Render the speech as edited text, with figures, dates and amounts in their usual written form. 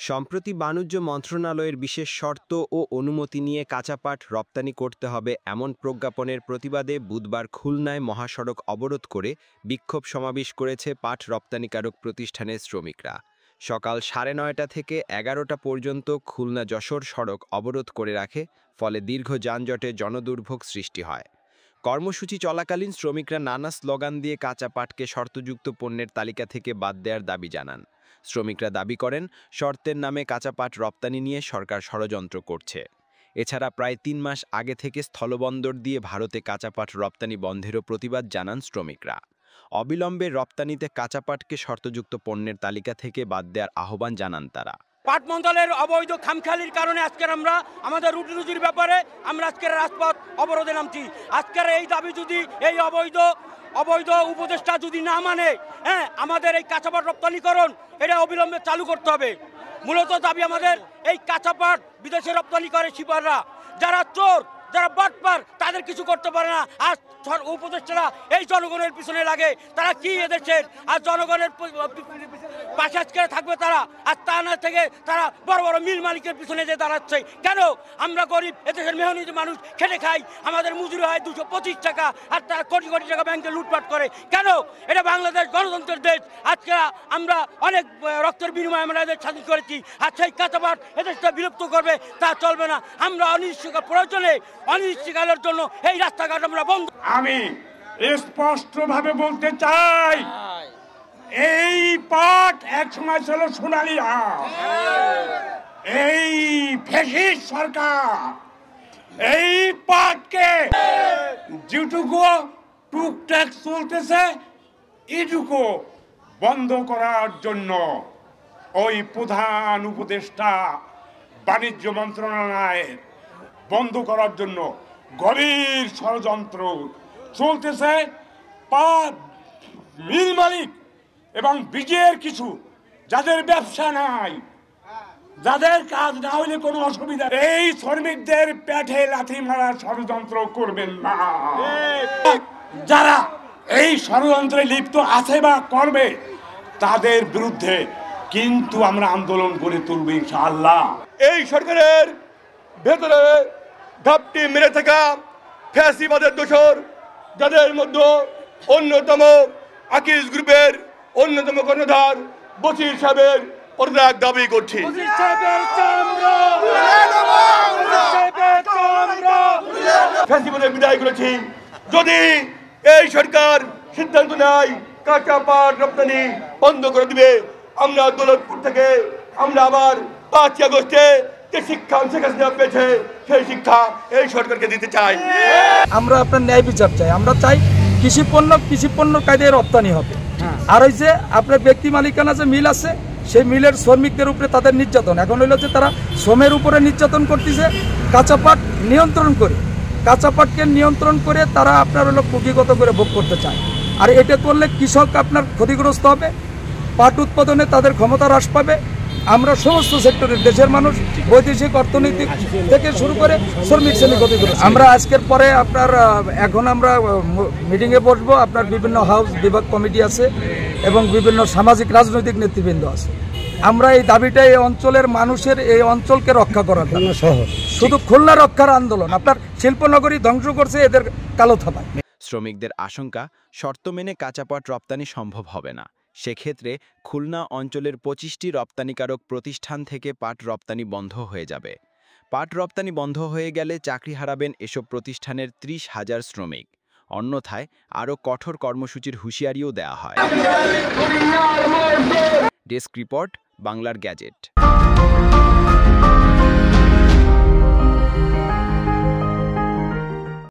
সম্প্রতি বাণিজ্য মন্ত্রণালয়ের বিশেষ শর্ত ও অনুমতি নিয়ে কাঁচা পাট রপ্তানি করতে হবে এমন প্রজ্ঞাপনের প্রতিবাদে বুধবার খুলনায় মহাসড়ক অবরোধ করে বিক্ষোভ সমাবেশ করেছে পাট রপ্তানিকারক প্রতিষ্ঠানের শ্রমিকরা। সকাল 9:30 থেকে 11টা পর্যন্ত খুলনা যশোর সড়ক অবরোধ করে রাখে, ফলে দীর্ঘ যানজটে জনদুর্ভোগ সৃষ্টি হয়। কর্মসূচি চলাকালীন শ্রমিকরা নানা স্লোগান দিয়ে কাঁচা পাটকে শর্তযুক্ত পণ্যের তালিকা থেকে বাদ দেওয়ার দাবি জানান। শ্রমিকরা দাবি করেন, শর্তের নামে কাঁচা পাট রপ্তানি নিয়ে সরকার ষড়যন্ত্র করছে। এছাড়া প্রায় 3 মাস আগে থেকে স্থলবন্দর দিয়ে ভারতে কাঁচা পাট রপ্তানি বন্ধেরও প্রতিবাদ জানান শ্রমিকরা। অবিলম্বে রপ্তানিতে কাঁচা পাটকে শর্তযুক্ত পণ্যের তালিকা থেকে বাদ দেওয়ার আহ্বান জানান তারা। পাট মন্ত্রণালয়ের অবৈধ খামখেয়ালির কারণে আজকের আমরা আমাদের রুটি রুজির ব্যাপারে আমরা আজকের রাজপথ অবরোধে নামছি। আজকের এই দাবি যদি এই অবৈধ উপদেষ্টা যদি না মানে, আমাদের এই কাঁচা পাট রপ্তানিকরণ এটা অবিলম্বে চালু করতে হবে। মূলত দাবি আমাদের এই কাঁচা পাট বিদেশে রপ্তানি করে শিপাররা, যারা চোর, যারা বাটপার, তাদের কিছু করতে পারে না। আর উপদেষ্টারা এই জনগণের পিছনে লাগে, তারা কি এদেশের আর জনগণের পাশে আজকে থাকবে তারা, আর তা না থেকে তারা বড় বড় মিল মালিকের পিছনে যে দাঁড়াচ্ছে। কেন? আমরা গরিব, এদেশের মেহনতি মানুষ, খেটে খাই, আমাদের মজুরি হয় 225 টাকা, আর তারা কোটি কোটি টাকা ব্যাংকে লুটপাট করে। কেন? এটা বাংলাদেশ গণতন্ত্রের দেশ। আজকে আমরা অনেক রক্তের বিনিময়ে আমরা এদের স্বাধীন করেছি, আর সেই কাঁচা পাট এদেশটা বিলুপ্ত করবে তা চলবে না। আমরা অনিশ্চিতকালের জন্য এই রাস্তাঘাট আমরা বন্ধ। আমি স্পষ্টভাবে বলতে চাই, এই পাট এক সময় ছিল সোনালী আম। এই ফ্যাসিস্ট সরকার এই পাটকে যেটুকু টুকটাক চলতেছে এটুকু বন্ধ করার জন্য ওই প্রধান উপদেষ্টা বাণিজ্য মন্ত্রণালয়ের বন্ধ করার জন্য গভীর ষড়যন্ত্র চলতেছে। পাট মিল মালিক এবং বিজের কিছু যাদের ব্যবসা নাই, যাদের কাজ না হইলে কোনো অসুবিধা, এই শ্রমিকদের পেটে লাথি মারার ষড়যন্ত্র করবেন না। যারা এই ষড়যন্ত্রে লিপ্ত আছে বা করবে তাদের বিরুদ্ধে কিন্তু আমরা আন্দোলন করে তুলব ইনশাআল্লাহ। এই সরকারের ভেতরে ঘাপটি মেরে থাকা ফ্যাসিবাদের দোসর, যাদের মধ্যে অন্যতম আকিজ গ্রুপের অন্যতম কর্ণধার বশির সাহেবের পদত্যাগ দাবি করছি। ফ্যাসিবাদের বিদায় করেছি। যদি এই সরকার সিদ্ধান্ত নেয় কাঁচা পাট রপ্তানি বন্ধ করে দিবে, আমরা দৌলতপুর থেকে আমরা আবার 5 আগস্টে যে শিক্ষা পেয়েছে সেই শিক্ষা এই সরকারকে দিতে চাই। আমরা আপনার ন্যায় বিচার চাই। আমরা চাই কৃষি পণ্য কায়দায় রপ্তানি হবে। আর ওই যে আপনার ব্যক্তি মালিকানা যে মিল আছে, সেই মিলের শ্রমিকদের উপরে তাদের নির্যাতন এখন হইল যে তারা শ্রমের উপরে নির্যাতন করতেছে। কাঁচা পাট কাঁচা পাটকে নিয়ন্ত্রণ করে তারা আপনার হলো কুটিগত করে ভোগ করতে চায়। আর এটা করলে কৃষক আপনার ক্ষতিগ্রস্ত হবে, পাট উৎপাদনে তাদের ক্ষমতা হ্রাস পাবে। আমরা সমস্ত সেক্টরের দেশের মানুষ, বৈদেশিক অর্থনীতি থেকে শুরু করে শ্রমিক শ্রেণী ক্ষতিগ্রস্ত। আমরা আজকের পরে এখন আমরা মিটিংয়ে বসবো। আপনার বিভিন্ন হাউস বিভাগ কমিটি আছে এবং বিভিন্ন সামাজিক রাজনৈতিক নেতৃবৃন্দ আছে। আমরা এই দাবিটা এই অঞ্চলের মানুষের, এই অঞ্চলকে রক্ষা করার জন্য, শুধু খুলনা রক্ষার আন্দোলন। আপনার শিল্পনগরী ধ্বংস করছে এদের কালো থাবায়। শ্রমিকদের আশঙ্কা, শর্ত মেনে কাঁচা পাট রপ্তানি সম্ভব হবে না। সেক্ষেত্রে খুলনা অঞ্চলের 25টি রপ্তানিকারক প্রতিষ্ঠান থেকে পাট রপ্তানি বন্ধ হয়ে যাবে। পাট রপ্তানি বন্ধ হয়ে গেলে চাকরি হারাবেন এসব প্রতিষ্ঠানের 30,000 শ্রমিক। অন্যথায় আরও কঠোর কর্মসূচির হুঁশিয়ারিও দেওয়া হয়। ডেস্ক রিপোর্ট, বাংলার গ্যাজেট।